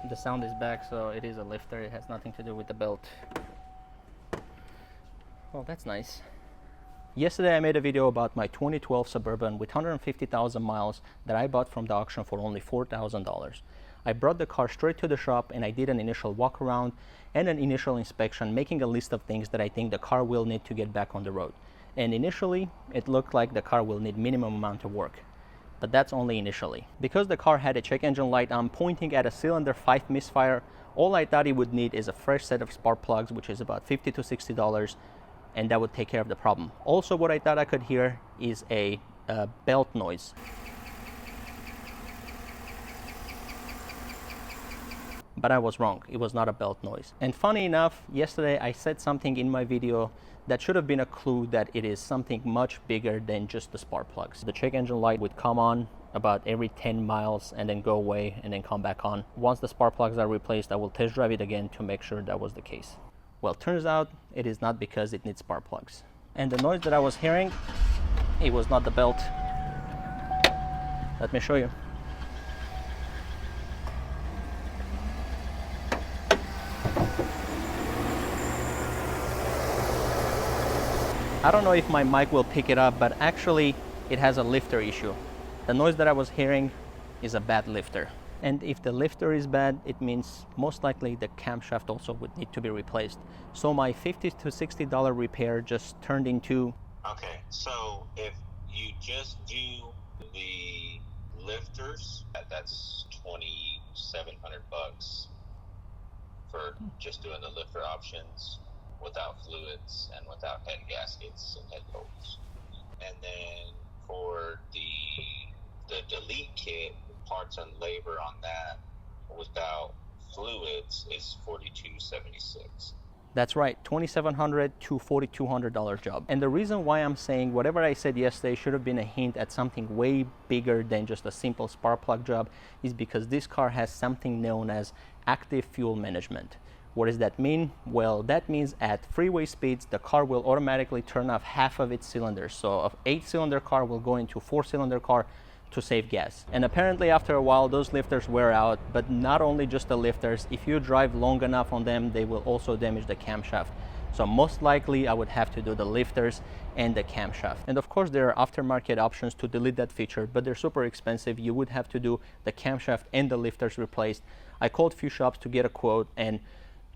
The sound is back, so it is a lifter. It has nothing to do with the belt. Well, that's nice. Yesterday I made a video about my 2012 Suburban with 150,000 miles that I bought from the auction for only $4,000. I brought the car straight to the shop and I did an initial walk around and an initial inspection, making a list of things that I think the car will need to get back on the road. And initially, it looked like the car will need minimum amount of work. But that's only initially. Because the car had a check engine light, I'm pointing at a cylinder 5 misfire. All I thought it would need is a fresh set of spark plugs, which is about $50 to $60, and that would take care of the problem. Also, what I thought I could hear is a belt noise. But I was wrong. It was not a belt noise. And funny enough, yesterday I said something in my video that should have been a clue that it is something much bigger than just the spark plugs. The check engine light would come on about every 10 miles and then go away and then come back on. Once the spark plugs are replaced, I will test drive it again to make sure that was the case. Well, turns out it is not because it needs spark plugs. And the noise that I was hearing, it was not the belt. Let me show you. I don't know if my mic will pick it up, but actually it has a lifter issue. The noise that I was hearing is a bad lifter. And if the lifter is bad, it means most likely the camshaft also would need to be replaced. So my $50 to $60 repair just turned into... Okay, so if you just do the lifters, that's $2,700 for just doing the lifter options, without fluids and without head gaskets and head bolts. And then for the delete kit, parts and labor on that without fluids is $4,276. That's right, $2,700 to $4,200 job. And the reason why I'm saying whatever I said yesterday should have been a hint at something way bigger than just a simple spark plug job is because this car has something known as active fuel management. What does that mean? Well, that means at freeway speeds, the car will automatically turn off half of its cylinders. So an 8-cylinder car will go into a 4-cylinder car to save gas. And apparently after a while, those lifters wear out, but not only just the lifters, if you drive long enough on them, they will also damage the camshaft. So most likely I would have to do the lifters and the camshaft. And of course there are aftermarket options to delete that feature, but they're super expensive. You would have to do the camshaft and the lifters replaced. I called a few shops to get a quote, and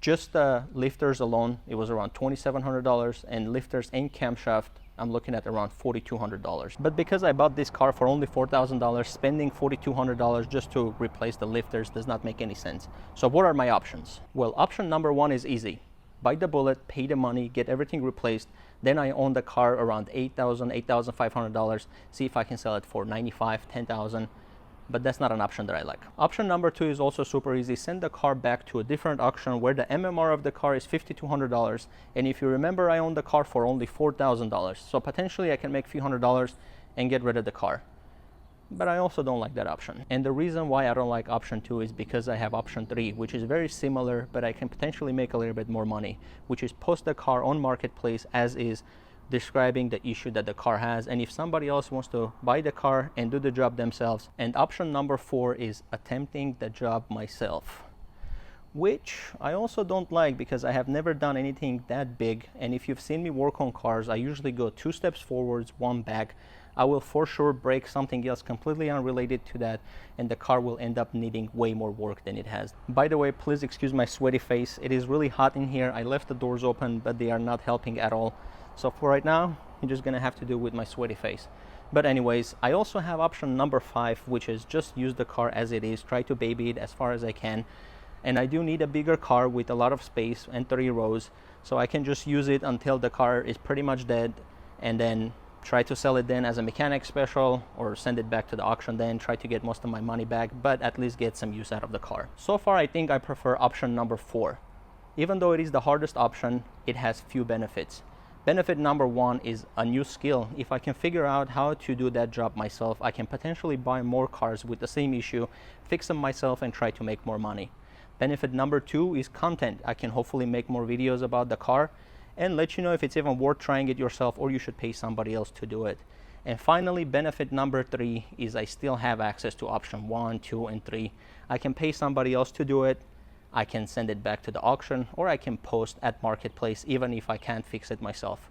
just the lifters alone, it was around $2,700, and lifters and camshaft, I'm looking at around $4,200. But because I bought this car for only $4,000, spending $4,200 just to replace the lifters does not make any sense. So what are my options? Well, option number one is easy. Bite the bullet, pay the money, get everything replaced. Then I own the car around $8,000, $8,500. See if I can sell it for $95,000, $10,000. But that's not an option that I like. Option number two is also super easy. Send the car back to a different auction where the MMR of the car is $5,200. And if you remember, I owned the car for only $4,000. So potentially I can make a few $100s and get rid of the car. But I also don't like that option. And the reason why I don't like option two is because I have option three, which is very similar, but I can potentially make a little bit more money, which is post the car on marketplace as is, describing the issue that the car has, and if somebody else wants to buy the car and do the job themselves. And option number four is attempting the job myself, which I also don't like because I have never done anything that big. And if you've seen me work on cars, I usually go 2 steps forwards, 1 back. I will for sure break something else completely unrelated to that, and the car will end up needing way more work than it has. By the way, please excuse my sweaty face. It is really hot in here. I left the doors open, but they are not helping at all. So for right now, you're just gonna have to do with my sweaty face. But anyways, I also have option number 5, which is just use the car as it is, try to baby it as far as I can. And I do need a bigger car with a lot of space and 3 rows, so I can just use it until the car is pretty much dead, and then try to sell it then as a mechanic special, or send it back to the auction then, try to get most of my money back, but at least get some use out of the car. So far, I think I prefer option number 4. Even though it is the hardest option, it has few benefits. Benefit number 1 is a new skill. If I can figure out how to do that job myself, I can potentially buy more cars with the same issue, fix them myself, and try to make more money. Benefit number 2 is content. I can hopefully make more videos about the car and let you know if it's even worth trying it yourself, or you should pay somebody else to do it. And finally, benefit number 3 is I still have access to option 1, 2, and 3. I can pay somebody else to do it, I can send it back to the auction, or I can post at marketplace even if I can't fix it myself.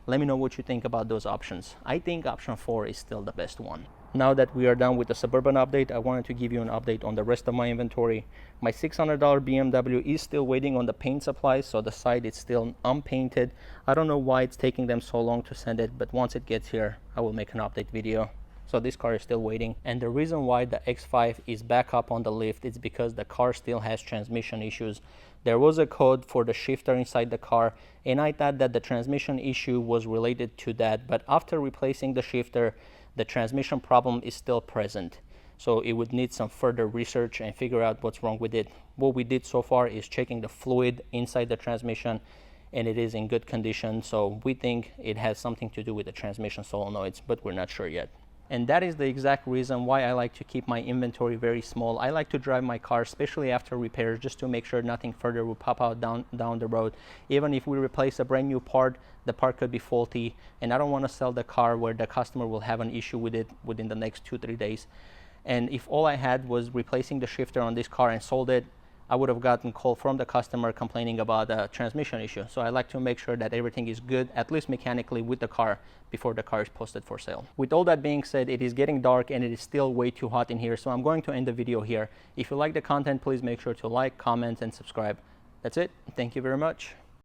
Let me know what you think about those options. I think option 4 is still the best one. Now that we are done with the Suburban update, I wanted to give you an update on the rest of my inventory. My $600 BMW is still waiting on the paint supplies, so the side is still unpainted. I don't know why it's taking them so long to send it, but once it gets here, I will make an update video. So this car is still waiting. And the reason why the X5 is back up on the lift is because the car still has transmission issues. There was a code for the shifter inside the car, and I thought that the transmission issue was related to that, but after replacing the shifter, the transmission problem is still present. So it would need some further research and figure out what's wrong with it. What we did so far is checking the fluid inside the transmission, and it is in good condition. So we think it has something to do with the transmission solenoids, but we're not sure yet. And that is the exact reason why I like to keep my inventory very small. I like to drive my car, especially after repairs, just to make sure nothing further will pop out down the road. Even if we replace a brand new part, the part could be faulty, and I don't want to sell the car where the customer will have an issue with it within the next 2-3 days. And if all I had was replacing the shifter on this car and sold it, I would have gotten a call from the customer complaining about a transmission issue. So I like to make sure that everything is good, at least mechanically, with the car before the car is posted for sale. With all that being said, it is getting dark and it is still way too hot in here, so I'm going to end the video here. If you like the content, please make sure to like, comment, and subscribe. That's it. Thank you very much.